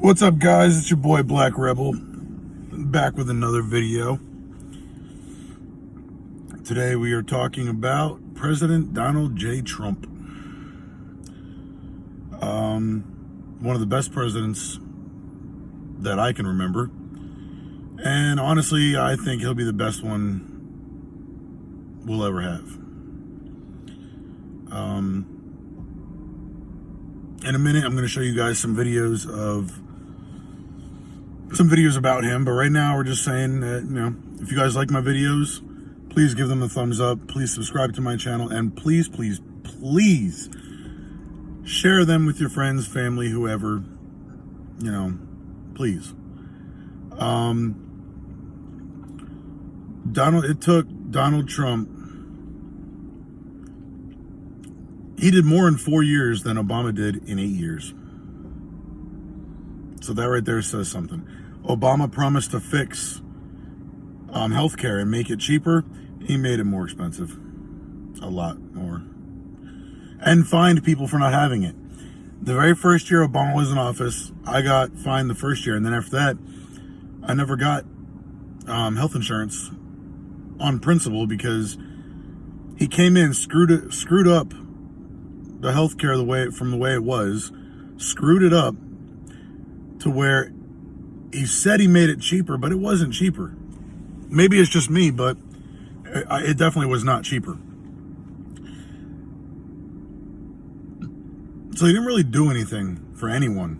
What's up, guys? It's your boy Black Rebel, back with another video. Today we are talking about President Donald J. Trump. One of the best presidents that I can remember. And honestly, I think he'll be the best one we'll ever have. In a minute, I'm going to show you guys some videos about him, but right now we're just saying that, if you guys like my videos, please give them a thumbs up, please subscribe to my channel, and please share them with your friends, family, whoever, please. It took Donald Trump, he did more in 4 years than Obama did in 8 years. So that right there says something. Obama promised to fix healthcare and make it cheaper. He made it more expensive. A lot more. And fined people for not having it. The very first year Obama was in office, I got fined the first year. And then after that, I never got health insurance on principle because he came in, screwed up the healthcare from the way it was, screwed it up to where he said he made it cheaper, but it wasn't cheaper. Maybe it's just me, but it definitely was not cheaper. So he didn't really do anything for anyone.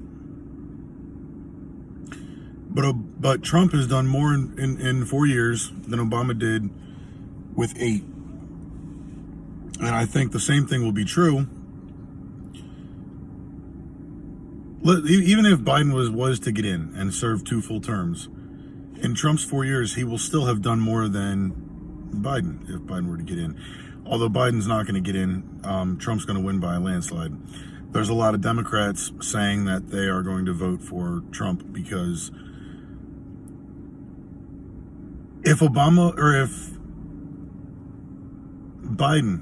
But Trump has done more in 4 years than Obama did with 8. And I think the same thing will be true. Even if Biden was to get in and serve 2 full terms, in Trump's 4 years, he will still have done more than Biden if Biden were to get in. Although Biden's not going to get in, Trump's going to win by a landslide. There's a lot of Democrats saying that they are going to vote for Trump because if Biden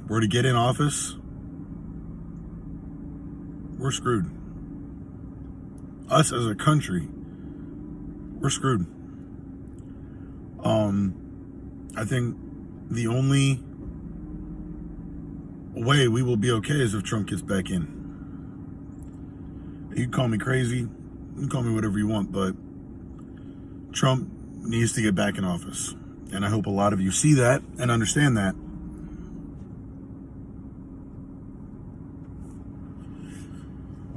were to get in office, we're screwed. Us as a country, we're screwed. I think the only way we will be okay is if Trump gets back in. You can call me crazy, you can call me whatever you want, but Trump needs to get back in office. And I hope a lot of you see that and understand that.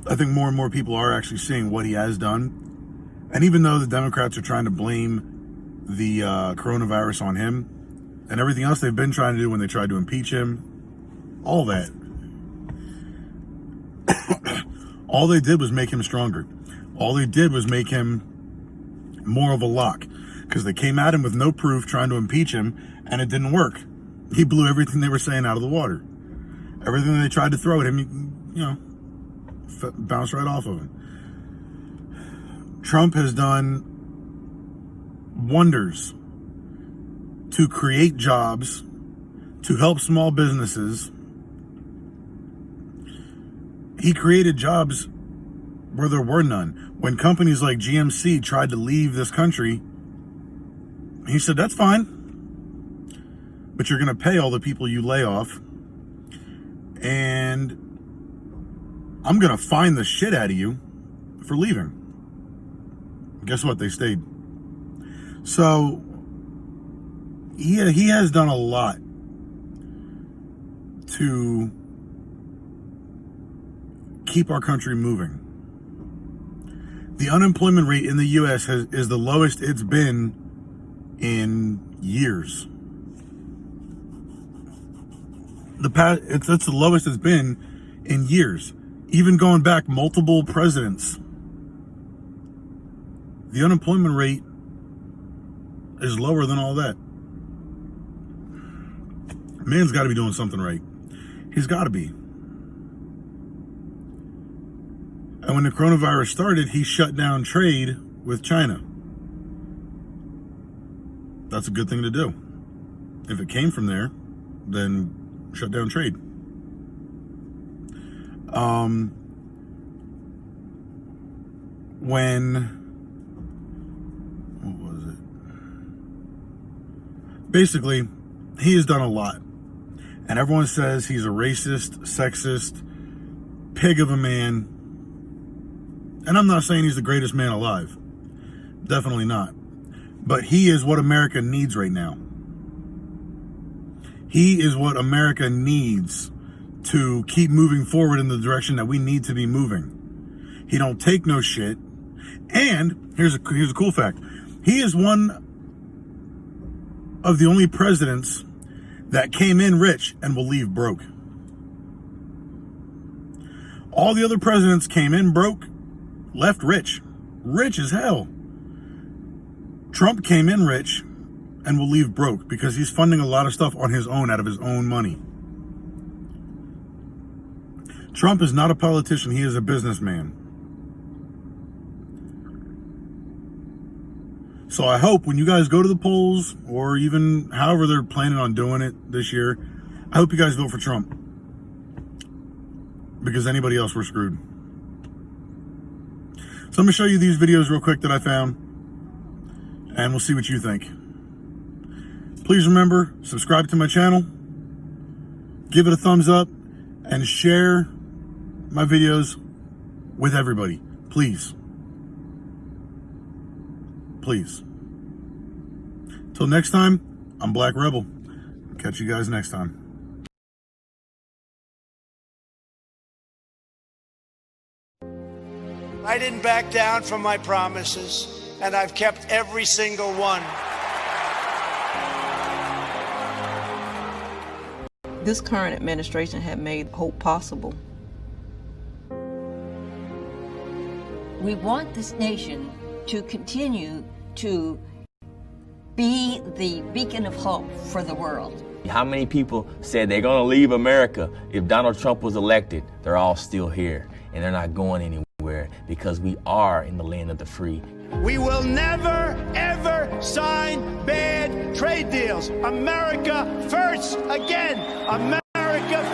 I think more and more people are actually seeing what he has done. And even though the Democrats are trying to blame the coronavirus on him and everything else they've been trying to do when they tried to impeach him, all that, all they did was make him stronger. All they did was make him more of a lock because they came at him with no proof trying to impeach him and it didn't work. He blew everything they were saying out of the water. Everything they tried to throw at him, bounced right off of him. Trump has done wonders to create jobs, to help small businesses. He created jobs where there were none. When companies like GMC tried to leave this country, he said, that's fine, but you're going to pay all the people you lay off, and I'm going to fine the shit out of you for leaving. Guess what? They stayed. So he has done a lot to keep our country moving. The unemployment rate in the U.S. is the lowest it's been in years. It's the lowest it's been in years. Even going back multiple presidents, the unemployment rate is lower than all that. Man's got to be doing something right. He's got to be. And when the coronavirus started, he shut down trade with China. That's a good thing to do. If it came from there, then shut down trade. when, what was it? Basically, he has done a lot. And everyone says he's a racist, sexist, pig of a man. And I'm not saying he's the greatest man alive. Definitely not. But he is what America needs right now. He is what America needs to keep moving forward in the direction that we need to be moving. He don't take no shit. And here's a cool fact. He is one of the only presidents that came in rich and will leave broke. All the other presidents came in broke, left rich. Rich as hell. Trump came in rich and will leave broke because he's funding a lot of stuff on his own out of his own money. Trump is not a politician, he is a businessman. So I hope when you guys go to the polls, or even however they're planning on doing it this year, I hope you guys vote for Trump. Because anybody else, we're screwed. So I'm going to show you these videos real quick that I found, and we'll see what you think. Please remember, subscribe to my channel, give it a thumbs up, and share my videos with everybody. Please. Please. Till next time, I'm Black Rebel. Catch you guys next time. I didn't back down from my promises, and I've kept every single one. This current administration had made hope possible. We want this nation to continue to be the beacon of hope for the world. How many people said they're going to leave America if Donald Trump was elected? They're all still here, and they're not going anywhere because we are in the land of the free. We will never, ever sign bad trade deals. America first again. America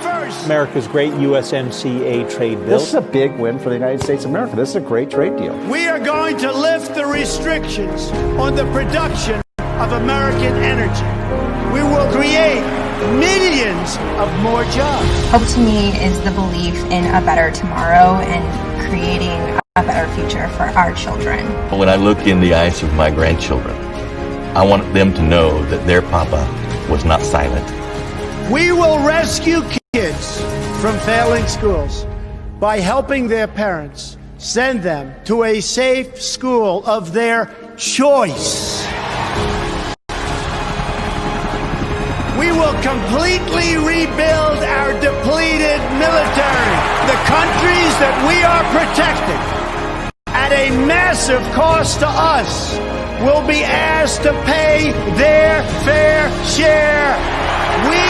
first. America's great USMCA trade bill. This is a big win for the United States of America. This is a great trade deal. We are going to lift the restrictions on the production of American energy. We will create millions of more jobs. Hope to me is the belief in a better tomorrow and creating a better future for our children. When I look in the eyes of my grandchildren, I want them to know that their papa was not silent. We will rescue kids from failing schools by helping their parents send them to a safe school of their choice. We will completely rebuild our depleted military. The countries that we are protecting at a massive cost to us will be asked to pay their fair share. We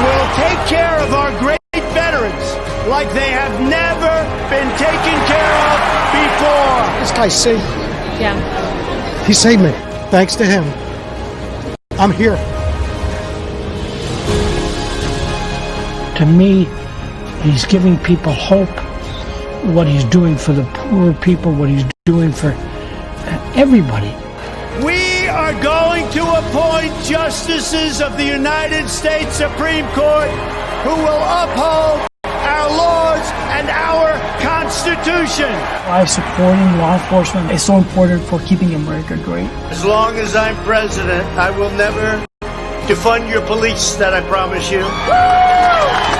will take care of our great veterans like they have never been taken care of before. This guy saved me. Yeah. He saved me. Thanks to him, I'm here. To me, he's giving people hope, what he's doing for the poor people, what he's doing for everybody. We are going to appoint justices of the United States Supreme Court who will uphold our laws and our Constitution. Why supporting law enforcement is so important for keeping America great. As long as I'm president, I will never defund your police, that I promise you.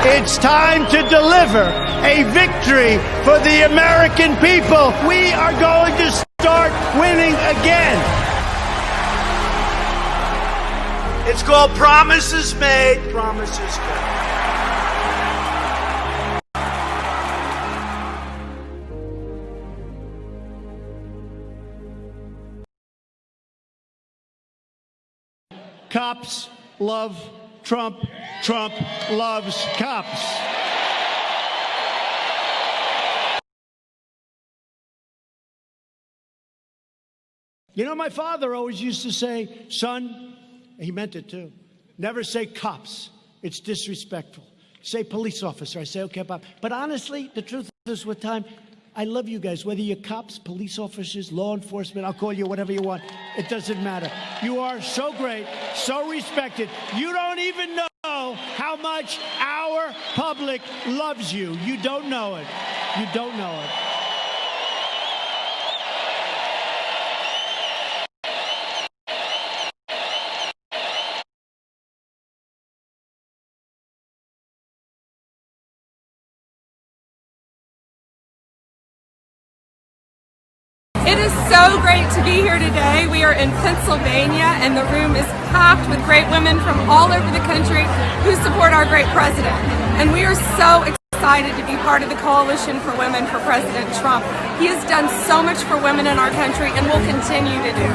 It's time to deliver a victory for the American people. We are going to start winning again. It's called Promises Made, Promises Kept. Cops love Trump. Trump loves cops. You know, my father always used to say, son, he meant it too, never say cops. It's disrespectful. Say police officer. I say, okay, Bob. But honestly, the truth is with time, I love you guys, whether you're cops, police officers, law enforcement, I'll call you whatever you want. It doesn't matter. You are so great, so respected. You don't even know how much our public loves you. You don't know it. You don't know it. It is so great to be here today. We are in Pennsylvania and the room is packed with great women from all over the country who support our great president. And we are so excited to be part of the Coalition for Women for President Trump. He has done so much for women in our country and will continue to do.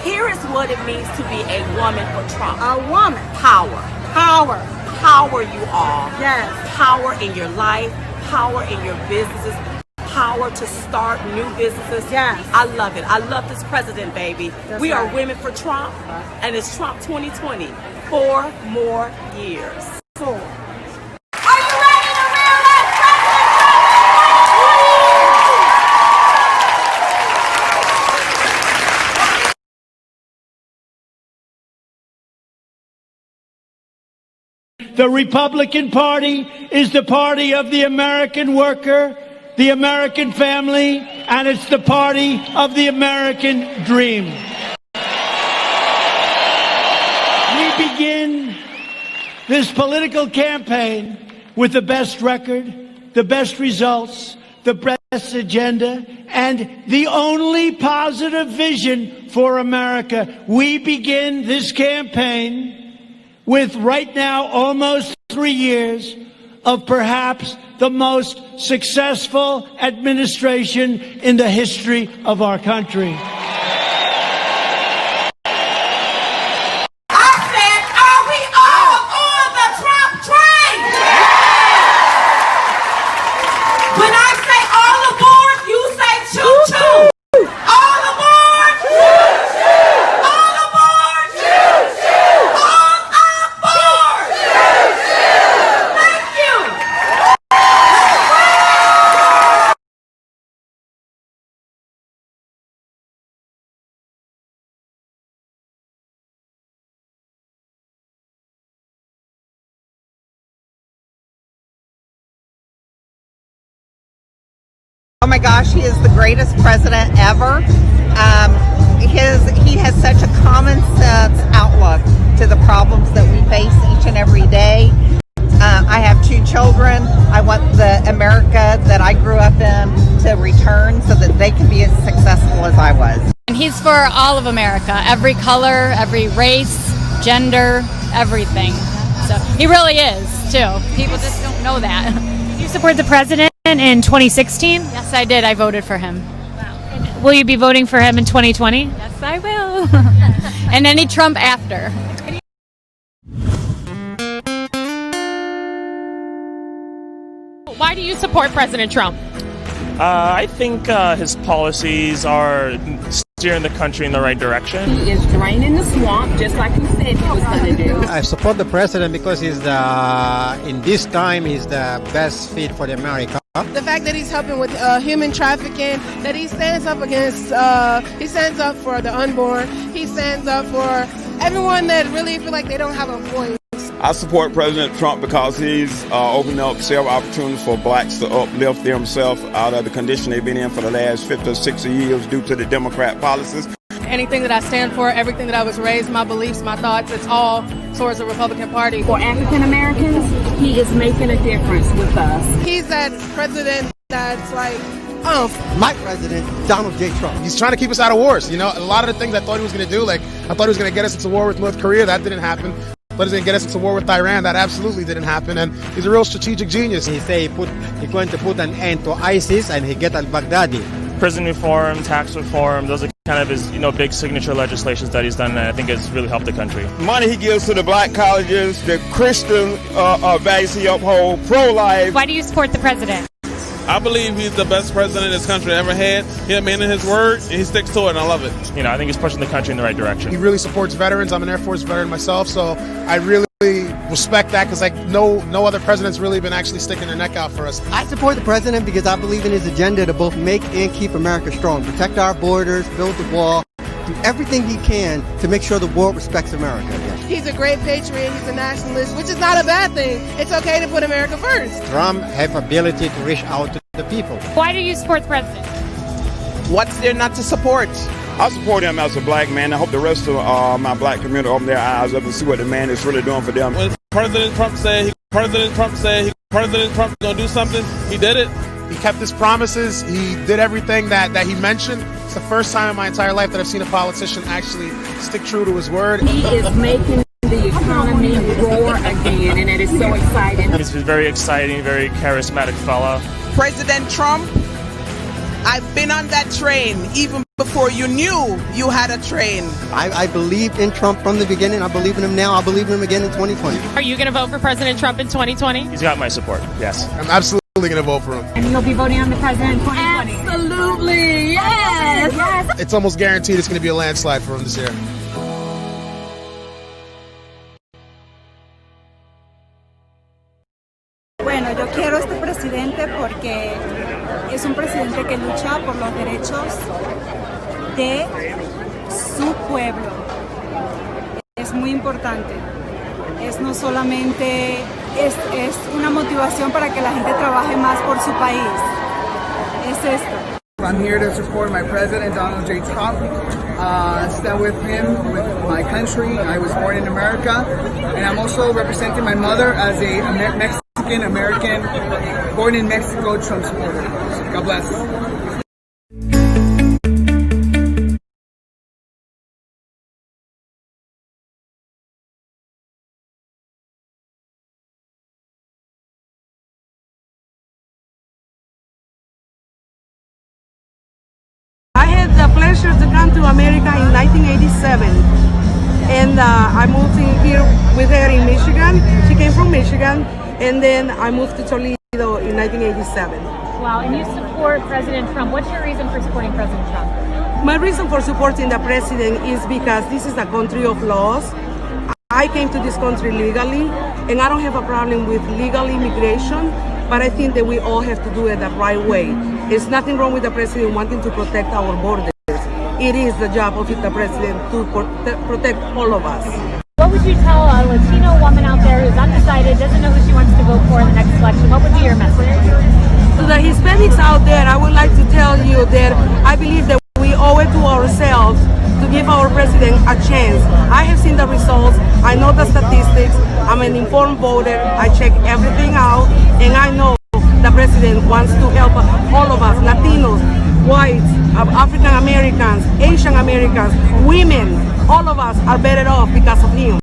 Here is what it means to be a woman for Trump. A woman. Power. Power. Power, you all. Yes. Power in your life, power in your businesses, power to start new businesses. Yes. I love it. I love this president, baby. That's we are right. women for Trump, and it's Trump 2020. 4 more years. 4. The Republican Party is the party of the American worker, the American family, and it's the party of the American dream. We begin this political campaign with the best record, the best results, the best agenda, and the only positive vision for America. We begin this campaign with right now almost 3 years of perhaps the most successful administration in the history of our country. I said, are we all on the Trump train? When I say all aboard, you say choo-choo. All aboard! Choo-choo! All aboard! Choo-choo! All aboard! Choo-choo! Thank you! Oh my gosh, he is the greatest president ever. He has such a common sense outlook to the problems that we face each and every day. I have 2 children. I want the America that I grew up in to return so that they can be as successful as I was. And he's for all of America, every color, every race, gender, everything. So he really is, too. People just don't know that. Did you support the president in 2016? Yes, I did. I voted for him. Wow. Will you be voting for him in 2020? Yes, I will. And any Trump after. Why do you support President Trump? I think his policies are steering the country in the right direction. He is draining the swamp just like he said he was going to do. I support the president because he's in this time he's the best fit for the America. The fact that he's helping with human trafficking, that he stands up against, he stands up for the unborn, he stands up for everyone that really feel like they don't have a voice. I support President Trump because he's opened up several opportunities for blacks to uplift themselves out of the condition they've been in for the last 50 or 60 years due to the Democrat policies. Anything that I stand for, everything that I was raised, my beliefs, my thoughts, it's all towards the Republican Party. For African Americans, he is making a difference with us. He's that president that's like, my president, Donald J. Trump. He's trying to keep us out of wars. You know, a lot of the things I thought he was going to do, like I thought he was going to get us into war with North Korea. That didn't happen. But he's going to get us into war with Iran. That absolutely didn't happen. And he's a real strategic genius. He say he's going to put an end to ISIS and he get al-Baghdadi. Prison reform, tax reform, those are kind of his, big signature legislations that he's done, and I think it's really helped the country. Money he gives to the black colleges, the Christian values he upholds, pro-life. Why do you support the president? I believe he's the best president this country ever had. He's a man of his word, and he sticks to it, and I love it. You know, I think he's pushing the country in the right direction. He really supports veterans. I'm an Air Force veteran myself, so I really respect that because no other president's really been actually sticking their neck out for us. I support the president because I believe in his agenda to both make and keep America strong, protect our borders, build the wall, do everything he can to make sure the world respects America. He's a great patriot. He's a nationalist, which is not a bad thing. It's okay to put America first. Trump have ability to reach out to the people. Why do you support the president? What's there not to support? I support him as a black man. I hope the rest of my black community open their eyes up and see what the man is really doing for them. When President Trump said President Trump was going to do something, he did it. He kept his promises. He did everything that he mentioned. It's the first time in my entire life that I've seen a politician actually stick true to his word. He is making the economy roar again, and it is so exciting. He's a very exciting, very charismatic fella. President Trump, I've been on that train even before you knew you had a train. I believe in Trump from the beginning. I believe in him now. I believe in him again in 2020. Are you going to vote for President Trump in 2020? He's got my support, yes. I'm absolutely going to vote for him. And you'll be voting on the president in 2020? Absolutely, yes, yes. It's almost guaranteed it's going to be a landslide for him this year. Bueno, yo quiero este presidente porque es un presidente que lucha por los derechos de su pueblo. Es muy importante. Es no solamente, es una motivación para que la gente trabaje más por su país. Es esto. I'm here to support my president, Donald J. Trump. Stand with him, with my country. I was born in America, and I'm also representing my mother as a Mexican-American, born in Mexico, Trump supporter. God bless. I had the pleasure to come to America in 1987, and I moved in here with her in Michigan. She came from Michigan, and then I moved to Toledo in 1987. Wow, and you support President Trump. What's your reason for supporting President Trump? My reason for supporting the president is because this is a country of laws. I came to this country legally, and I don't have a problem with legal immigration, but I think that we all have to do it the right way. There's nothing wrong with the president wanting to protect our borders. It is the job of the president to protect all of us. What would you tell a Latino woman out there who's undecided, doesn't know who she wants to vote for in the next election? What would be your message? To the Hispanics out there, I would like to tell you that I believe that we owe it to ourselves to give our president a chance. I have seen the results. I know the statistics. I'm an informed voter. I check everything out, and I know the president wants to help all of us, Latinos, whites, African Americans, Asian Americans, women. All of us are better off because of him.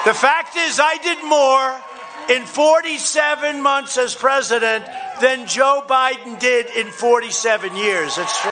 The fact is, I did more in 47 months as president than Joe Biden did in 47 years. It's true.